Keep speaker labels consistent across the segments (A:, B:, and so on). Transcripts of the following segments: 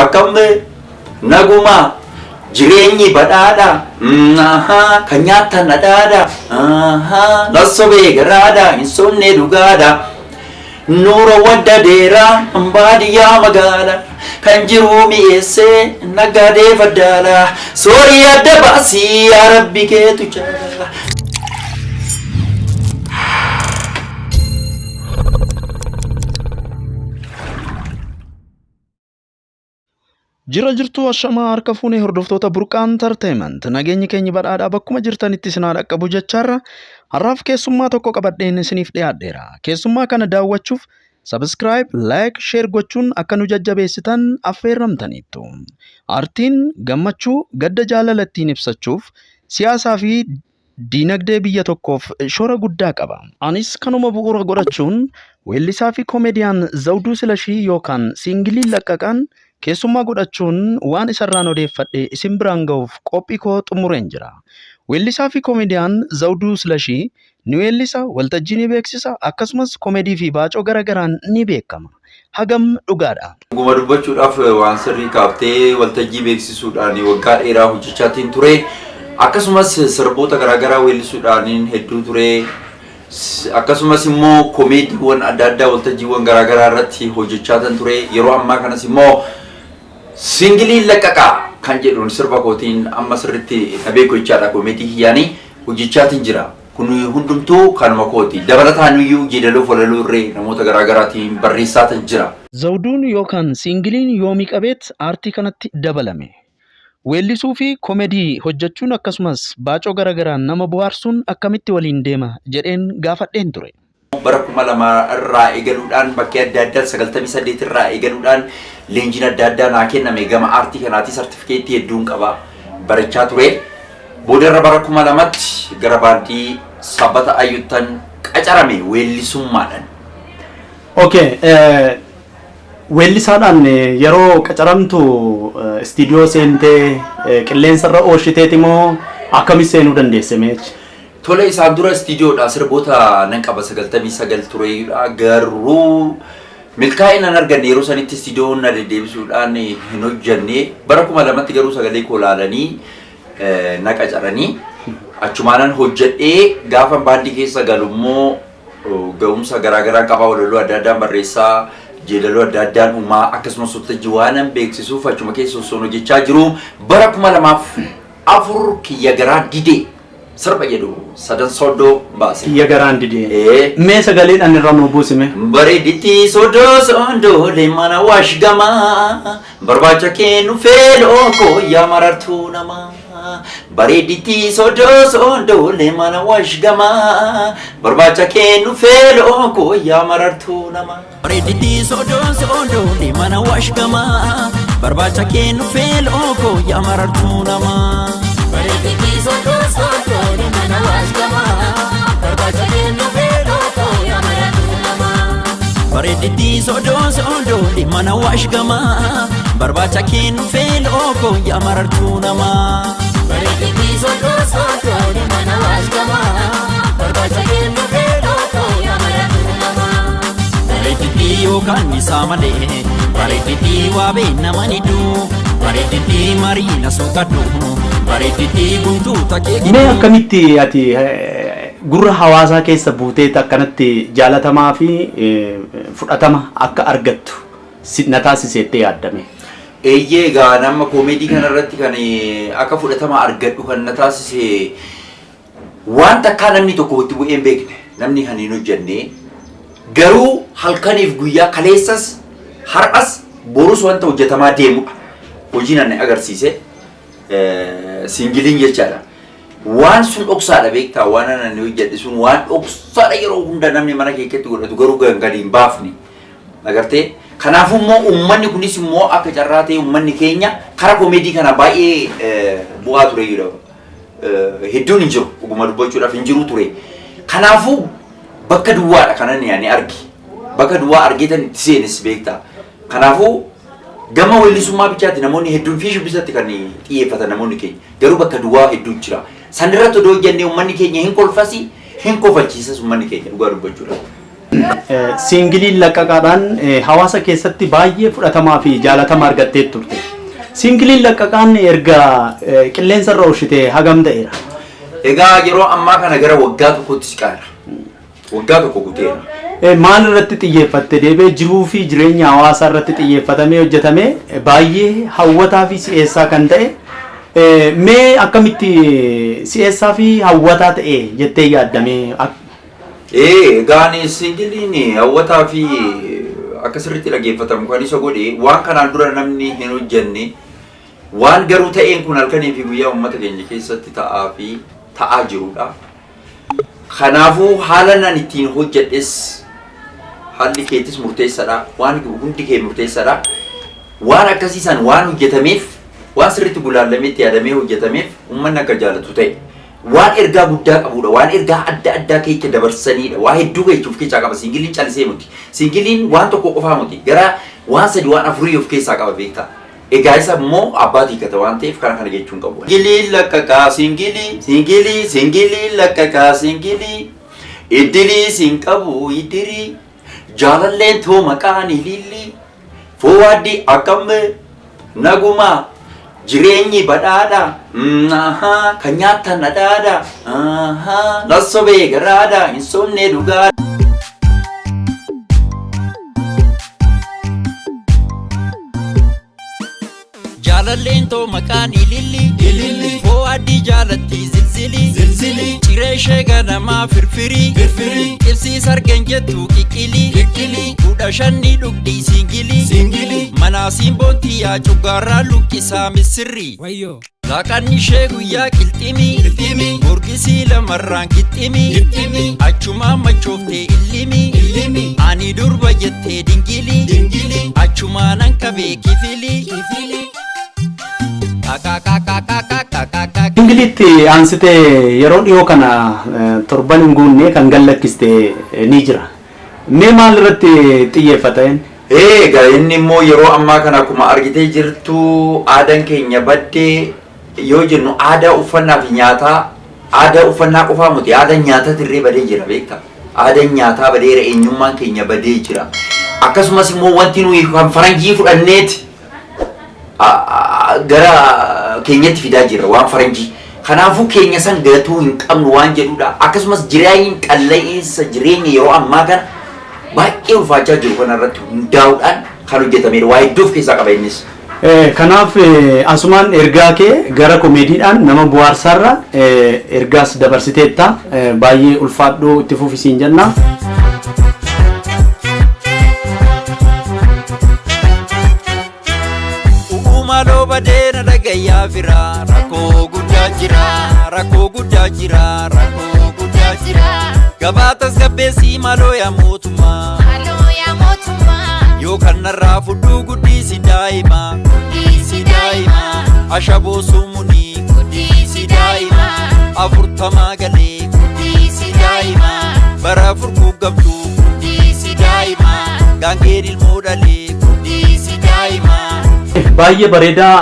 A: akkambe naguma jireenyi badhaadha kan nyaatan dhadhaadha nasobee garaadha hin somne dhugaadha nuura wadda deeraa baadiyyaa magaala kan jiru mi'eessee naggaadee faddaala soorii adda baasii yaa rabbi keetu jaala.
B: Jira jirtu ashamaa harka fuunee hordoftoota burqaa entertainment nageenyi keenya badhaadhaa bakkuma jirtanitti isin dhaqqabu jechaarra har'aaf keessummaa tokko qabadheen isiniif dhiyaadheera. Keessummaa kana daawwachuuf subscribe, like, share gochuun akka nu jajjabeessitan affeerramtaniittu. Aartiin gammachuu gadda jaalalaatiin ibsachuuf siyaasaa fi diinagdee biyya tokkoof shoora guddaa qaba. Anis kanuma bu'uura godhachuun weellisaa fi koomediyaan Zawuduu Silashii yookaan Singilii Laqqaqaan keessummaa godhachuun waan isarraan odeeffadhe isin biraan ga'uuf qophii koo xumureen jira. Weellisaa fi koomediyaan Zawuduu Silashii ni weellisa, waltajjii ni beeksisa, akkasumas koomedii fi baacoo garagaraan ni beekama. Hagam dhugaadha.
A: Dhuguma dubbachuudhaaf waan sirrii kaaftee waltajjii beeksisuudhaan waggaa dheeraa hojjechaatiin ture. Akkasumas sirboota garagaraa weellisuudhaan hedduu ture. Akkasumas immoo koomediiwwan adda addaa waltajjiiwwan garagaraa irratti hojjechaatan ture. Yeroo ammaa kanas immoo Singilii Laqqaqaa kan jedhuun sirba kootiin amma sirriitti beeku jechaadha. Koomedii hiyyaanii hojjechaatiin jira. Kun hundumtuu kanuma kooti. Dabalataan iyyuu jeedaloo walaloo irree namoota garaagaraatiin barreessaatan jira.
B: Zawuduun yookaan Singiliin yoomii qabeet aartii kanatti dabalame. Weellisuu fi koomedii hojjechuun akkasumas baacoo garagaraan nama bohaarsuun akkamitti waliin deema jedheen gaafadheen ture.
A: Bara 2000 irraa eegaluudhaan bakkee adda addaa 98 irraa eegaluudhaan leenjiin adda addaa naa kenname gama aartii kanaatii sartifikeettii hedduun qaba barachaa ture. Boodarra bara 2000tti gara baandii sabbata ayyuttan qacarame weellisummaadhaan.
C: Okay, weellisaadhaan yeroo qacaramtu istiidiyoo seentee qilleensarra oolchiteeti moo akkamitti seenuu dandeesse meechi?
A: Tole isaan dura istiidiyoodha sirboota nan qaba 99 tureedha garuu milkaa'ina hin arganne yeroo sanitti istiidiyoon na deddeebisuudhaan hin hojjenne bara 2000tti garuu sagalee koo laalanii na qacaranii achumaanan hojjedhee gaafa baandii keessa galummoo ga'umsa garaagaraa qaba walaloo adda addaan barreessaa jeedaloo adda addaan uumaa akkasumas waltajjii waanan beeksisuuf achuma keessa osoo hojjechaa jiru bara 2004 kiyya garaa didee sirba jedhu sadan soddoo baase.
C: Kiyya garaan didee. Mee sagaleedhaan irra nu buusime.
A: Bareediti soddoo soddoo leemana waashgamaa barbaacha kennu feeloo koo yaa marartuu namaa. Bareediti soddoo soddoo leemana waashgamaa barbaacha kennu feeloo koo yaa marartuu namaa. Bareediti soddoo soddoo leemana waashgamaa barbaacha kennu feeloo koo yaa marartuu namaa. Bareediti soddoo soddoo leemana waashgamaa barbaacha kennu feeloo koo yaa marartuu namaa. Bareediti soddoo soddoo leemana waashgamaa barbaacha kennu feeloo koo yaa marartuu namaa. Bareediti soddoo soddoo leemana waashgamaa barbaacha kennu feeloo koo yaa marartuu namaa. Bareediti yookaan isaa malee bareediti waa beekna maniduu bareediti mariina sookadhu.
C: Mee akkamitti ati gurra hawaasaa keessa buuteet akkanatti jaalatamaa fi fudhatama akka argattu na taasisettee yaaddame?
A: Eeyyee egaa nama koomedii kanarratti kan akka fudhatama argadhu kan na taasise waan takkaa namni tokko itti bu'ee hin beekne namni kan hin hojjenne garuu halkaniif guyyaa kaleessas har'as borus wanta hojjetamaa deemudha. Hojiin ani agarsiise. Singiliin jechaadha. Waan sun dhoksaadha beektaa waan ani hojjedhe sun waan dhoksaadha yeroo hunda namni mana keessatti godhatu garuu gadi hin baafne. Agartee kanaafuu immoo uummanni kunis immoo akka carraa ta'e uummanni keenya karaa koomedii kana baay'ee bu'aa ture jedhama. Hedduun hin jiru dhuguma dubbachuudhaaf hin jiru ture. Kanaafuu bakka duwwaadha kanan ani argi. Bakka duwwaa argeetan itti seenes beektaa. Kanaafuu gama weellisummaa bichaatti namoonni hedduun fi shubbisatti kan xiyyeeffatan namoonni keenya garuu bakka duwwaa hedduu jira. San irratti odoo hojjennee uummanni keenya hin kolfasi hin kofalchiisas uummanni keenya dhugaa dubbachuudha.
C: Singilii Laqqaqaadhaan hawaasa keessatti baay'ee fudhatamaa fi jaalatamaa argattee turte. Singilii Laqqaqaan erga qilleensa irra oolchite hagam ta'eera?
A: Egaa yeroo ammaa kana gara waggaa tokkotti siqaara. Waggaa tokko guuteera.
C: Maal irratti xiyyeeffatte deebee jiruu fi jireenya hawaasaa irratti xiyyeeffatamee hojjetame baay'ee hawwataa fi si'eessaa kan ta'e mee akkamitti si'eessaa fi hawwataa ta'e jettee yaaddamee?
A: Egaa Singiliin hawwataa fi akka sirriitti dhaggeeffatamu kan isa godhe waan kanaan dura namni hin hojjenne waan garuu ta'een kun halkanii fi guyyaa uummata keenya keessatti ta'aa jirudha. Kanaafuu haala nan ittiin hojjedhes haalli keetis murteessaadha. Waan hundi kee murteessaadha. Waan akkasiisan waan hojjetameef waan sirriitti gulaallameetti yaadamee hojjetameef uummanni akka jaalatu ta'e. Waan ergaa guddaa qabudha. Waan ergaa adda addaa keessa dabarsanidha. Waa hedduu keessa of keessaa qaba. Singiliin callisee muti. Singiliin waan tokko qofaa muti. Gara waan sadi waan afurii of keessaa qaba beektaa. Egaa isa immoo abbaatii kata waan ta'eef kana jechuun qabu. Singilii Laqqaqaa Singilii Laqqaqaa Singilii iddilii siin qabu iddirii jaalalleen too maqaan ilillii foo'aaddi akkambe nagumaa jireenyi badhaadha kan nyaatan dhadhaadha nassobee garaadha hin sonne dhugaadha. Jaalalleen too maqaan ilillii foo'aaddi jaalatti zilzilii ciree ishee ganamaa firfirii ibsii sargan jettu qiqqilii kudha shanni dhugdi singilii manaa simboontii yaa cuggaarraa luqqisaa misirrii Laaqanni ishee guyyaa qilximii morgisii lamarraan qixximii achumaan machooftee illimii ani durba jettee dingilii achumaanan qabee kifilii
C: Singiliitti aansitee yeroo dhiyoo kana torban hin guunne kan gallakkiste ni jira. Mee maal irratti xiyyeeffateen?
A: Egaa inni immoo yeroo ammaa kana akkuma argitee jirtu aadaan keenya baddee yoo jennu aadaa uffannaa fi nyaataa aadaa uffannaa qofaa miti aadaan nyaataa tirree badee jira beektaa? Aadaan nyaataa badeera eenyummaan keenya badee jira. Akkasumas immoo wanti nuyi kan faranjii fudhanneeti gara keenyatti fidaa jirra waan faranjii. Kanaafuu keenya san gatuu hin qabnu waan jedhudha. Akkasumas jireenyi qalla'insa jireenya yeroo ammaa kana baay'ee ulfaachaa jiru kanarratti hundaa'uudhaan kan hojjetamedha. Waa hedduu of keessaa qaba innis.
C: Kanaaf asumaan ergaa kee gara komeediidhaan nama bohaarsaarra ergaas dabarsiteetta baay'ee ulfaadhuu itti fufisiin jenna.
A: Maaloo badeena dhagayaa fira rakkoo guddaa jira gabaatas gabbeessii maaloo yaa mootummaa yoo kanarraa fudhuu guddisi daa'ima ashaboo sumunii guddisi daa'ima afurtamaa galee guddisi daa'ima bara furkuu gabduu guddisi daa'ima gaangeen ilmoo dhalee guddisi daa'ima.
C: Baay'ee bareedaa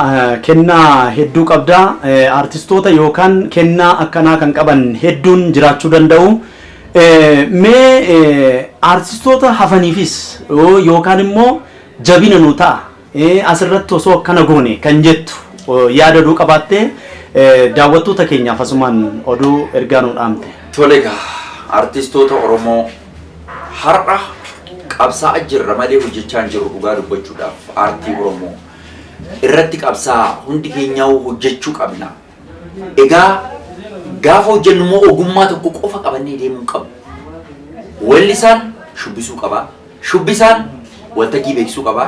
C: kennaa hedduu qabda. Artistoota yookaan kennaa akkanaa kan qaban hedduun jiraachuu danda'u. Mee artistoota hafaniifis yookaan immoo jabina nu ta'a asirratti osoo akkana goone kan jettu yaada oduu qabaattee daawwattoota keenyaaf asumaan oduu ergaa nu dhaamte.
A: Tole egaa artistoota Oromoo har'a qabsaa'aa jirra malee hojjechaa hin jiru dhugaa dubbachuudhaaf aartii Oromoo. Irratti qabsaa hundi keenyaa hojjechuu qabna. Egaa gaafa hojjennu immoo ogummaa tokko qofa qabannee deemuu qabna. Wallisaan shubbisuu qaba. Shubbisaan waltajjii beeksisuu qaba.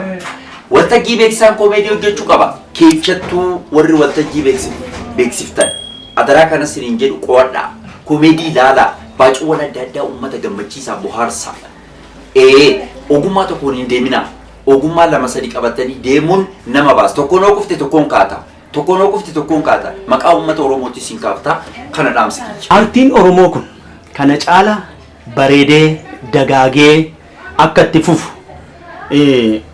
A: Waltajjii beeksisaan koomeedii hojjechuu qaba. Keessattuu warri waltajjii beeksiftan adaraa kanas hin jedhu qo'adhaa. Koomeedii ilaalaa. Baacuuwwan adda addaa uummata gammachiisaa bohaarsaa. Ogummaa tokkoon hin deeminaa. Ogummaa lama sadii qabatanii deemuun nama baasa. Tokkoon oo kufte tokkoon kaata. Maqaa uummata Oromootti siin kaaftaa kana dhaamsi.
C: Aartiin Oromoo kun kana caala bareedee dagaagee akka itti fufu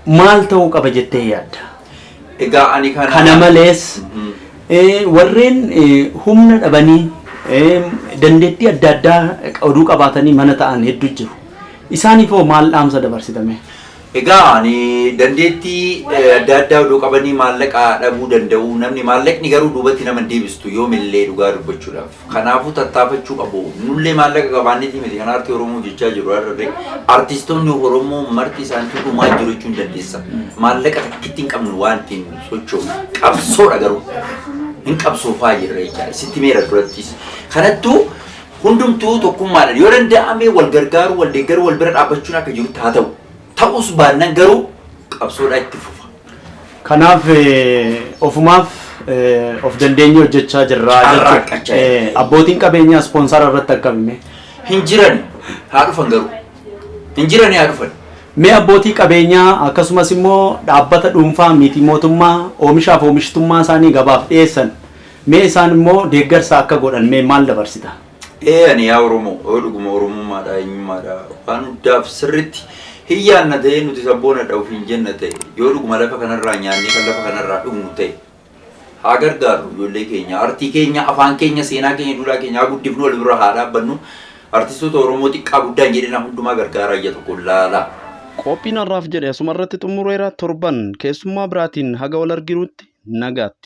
C: maal ta'uu qaba jettee yaadda?
A: Egaa ani
C: kana malees warreen humna dhabanii dandeettii adda addaa oduu qabaatanii mana ta'an hedduu jiru. isaaniif hoo maal dhaamsa dabarsitame?
A: Egaa ani dandeettii adda addaa oduu qabanii maallaqa dhabuu danda'u namni maallaqni garuu duubatti nama deebistu yoomillee dhugaa dubbachuudhaaf kanaafuu tattaafachuu qabu nullee maallaqa qabaanneeti miti kan aartii Oromoo jechaa jiru har'arree artistoonni Oromoo marti isaaniitu dhumaa jiru jechuun dandeessa maallaqa takkitti hin qabnu waan ittiin socho'u qabsoodha garuu hin qabsoofaa jirra jechaadha sitti meera durattis kanattuu hundumtuu tokkummaadha yoo danda'ame wal gargaaru wal deeggaru wal bira dhaabbachuun akka jirutti haa ta'u ta'us baannan garuu qabsoodhaa itti fufa.
C: Kanaaf ofumaaf of dandeenye hojjechaa jirra jechuudha. Abbootiin qabeenyaa ispoonsara irratti akkamime?
A: Hin jiran haa dhufan garuu. Hin jiran haa dhufan.
C: Mee abbootii qabeenyaa akkasumas immoo dhaabbata dhuunfaa miti mootummaa oomishaaf oomishtummaa isaanii gabaaf dhiyeessan mee isaan immoo deeggarsa akka godhan mee maal dabarsita?
A: Ani yaa Oromoo dhuguma Oromummaadha eenyummaadha waan hundaaf sirriitti hiyyaanna ta'ee nuti sabboona dha'uuf hin jenna ta'e yoo dhuguma lafa kanarraa nyaannee kan lafa kanarraa dhugnu ta'e haa gargaaru ijoollee keenya artii keenya afaan keenya seenaa keenya duudhaa keenya haa guddifnu wal bira haa dhaabbannu artistoota Oromoo xiqqaa guddaan jedhina hundumaa gargaaraa ija tokko laalaa.
B: Qophiin har'aaf jedhe asumarratti xumureera torban keessummaa biraatiin haga wal arginutti nagaatti.